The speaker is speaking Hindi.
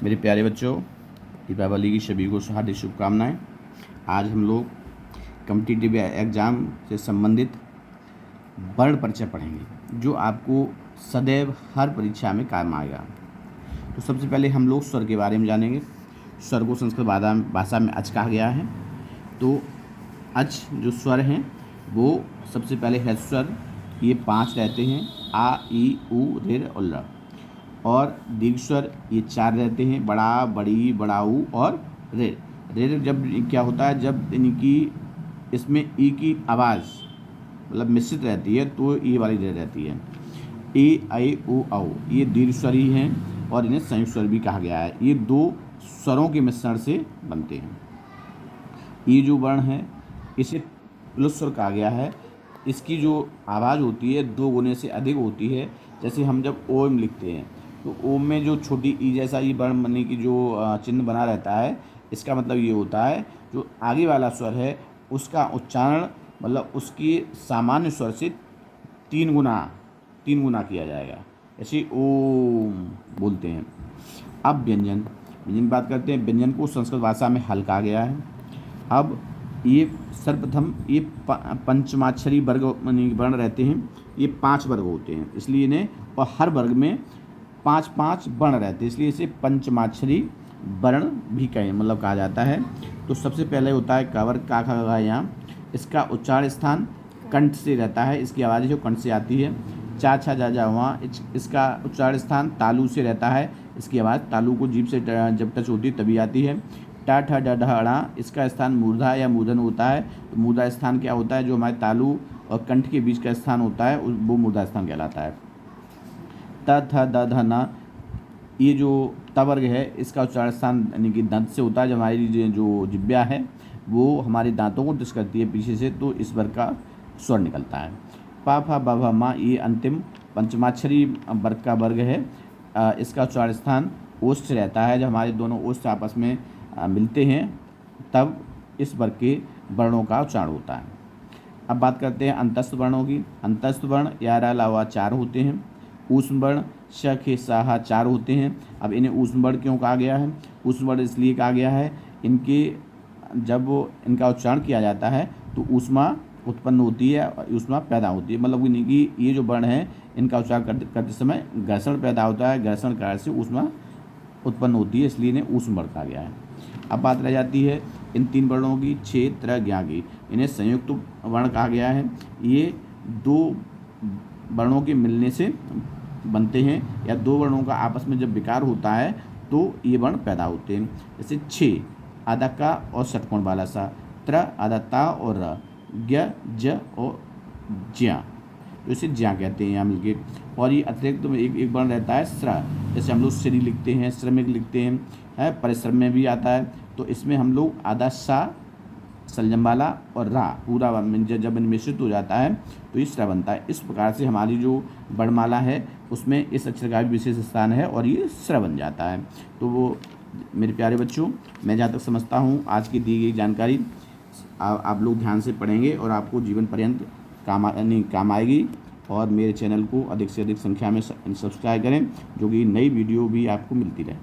मेरे प्यारे बच्चों, दीपावली की सभी को हार्दिक शुभकामनाएं। आज हम लोग कॉम्पिटिटिव एग्ज़ाम से संबंधित वर्ण परिचय पढ़ेंगे जो आपको सदैव हर परीक्षा में काम आएगा। तो सबसे पहले हम लोग स्वर के बारे में जानेंगे। स्वर को संस्कृत भाषा में अच कहा गया है। तो अच जो स्वर हैं वो सबसे पहले है स्वर, ये 5 रहते हैं, आ, ई, उ, ऋ और ल। और दीर्घ स्वर ये 4 रहते हैं, बड़ा, बड़ी, बड़ाऊ और ऋ। ऋ जब क्या होता है, जब इनकी इसमें ई की आवाज़ मतलब मिश्रित रहती है तो ये वाली ऋ रहती है। ए, ऐ, ओ, औ ये दीर्घ स्वर ही हैं और इन्हें संयुक्त स्वर भी कहा गया है। ये 2 स्वरों के मिश्रण से बनते हैं। ये जो वर्ण है इसे प्लुत स्वर कहा गया है। इसकी जो आवाज़ होती है 2 गुने से अधिक होती है। जैसे हम जब ओम लिखते हैं तो ओम में जो छोटी ई जैसा ये वर्ण बनने की जो चिन्ह बना रहता है, इसका मतलब ये होता है जो आगे वाला स्वर है उसका उच्चारण मतलब उसकी सामान्य स्वर से 3 गुना किया जाएगा। ऐसे ओम बोलते हैं। अब व्यंजन की बात करते हैं। व्यंजन को संस्कृत भाषा में हल कहा गया है। अब ये सर्वप्रथम ये पंचमाक्षरी वर्ग वर्ण रहते हैं। ये 5 वर्ग होते हैं इसलिए इन्हें, और हर वर्ग में 5-5 वर्ण रहते हैं इसलिए इसे पंचमाक्षरी वर्ण भी कहा जाता है। तो सबसे पहले होता है क वर्ग, का, ख, ग, यहाँ। इसका उच्चारण स्थान कंठ से रहता है, इसकी आवाज़ जो कंठ से आती है। चा, छा, जा, जा, वहाँ। इसका उच्चारण स्थान तालु से रहता है, इसकी आवाज़ तालु को जीभ से जब टच होती है तभी आती है। टा, ठा, डा, ढा, ड़ा, इसका स्थान मूर्धा या मूर्धन होता है। तो मूर्धा स्थान क्या होता है, जो हमारे तालु और कंठ के बीच का स्थान होता है वो मूर्धा स्थान कहलाता है। त, थ, द, ध, न, ये जो त वर्ग है इसका उच्चारण स्थान यानी कि दंत से होता है। जब हमारी जो जिह्वा है वो हमारे दांतों को टच करती है पीछे से तो इस वर्ग का स्वर निकलता है। पा, फा, ब, भ, म, ये अंतिम पंचमाक्षरी वर्ग का वर्ग है। इसका उच्चारण स्थान ओष्ठ से रहता है। जब हमारे दोनों ओष्ठ आपस में मिलते हैं तब इस वर्ग के वर्णों का उच्चारण होता है। अब बात करते हैं अंतस्थ वर्णों की। अंतस्थ वर्ण या अलावा 4 होते हैं। ऊष्म वर्ण श, खे, सा, 4 होते हैं। अब इन्हें ऊष्म वर्ण क्यों कहा गया है? ऊष्म वर्ण इसलिए कहा गया है इनके जब इनका उच्चारण किया जाता है तो ऊष्मा उत्पन्न होती है, ऊष्मा पैदा होती है। मतलब कि ये जो वर्ण है इनका उच्चारण करते समय घर्षण पैदा होता है, घर्षण कार्य से ऊष्मा उत्पन्न होती है इसलिए इन्हें ऊष्म वर्ण कहा गया है। अब बात रह जाती है इन 3 वर्णों की, छे, त्र, ज्ञा की। इन्हें संयुक्त वर्ण कहा गया है। ये 2 वर्णों के मिलने से बनते हैं या 2 वर्णों का आपस में जब विकार होता है तो ये वर्ण पैदा होते हैं। जैसे छे आधा का और षटकोण वाला सा, त्र आधा ता और र, ज्ञ, ज और ज्या, तो इसे ज्या कहते हैं यहाँ मिलके। और ये अतिरिक्त एक वर्ण रहता है स्र, जैसे हम लोग श्री लिखते हैं, श्रमिक लिखते हैं, परिश्रम में भी आता है। तो इसमें हम लोग आधा सा संयम वाला और रा पूरा जब मिश्रित हो जाता है तो ये स्र बनता है। इस प्रकार से हमारी जो वर्णमाला है उसमें इस अक्षर का भी विशेष स्थान है और ये स्र बन जाता है। तो वो मेरे प्यारे बच्चों, मैं जहाँ तक समझता हूँ आज की दी गई जानकारी आप लोग ध्यान से पढ़ेंगे और आपको जीवन पर्यंत काम आएगी। और मेरे चैनल को अधिक से अधिक संख्या में सब्सक्राइब करें जो कि नई वीडियो भी आपको मिलती रहे।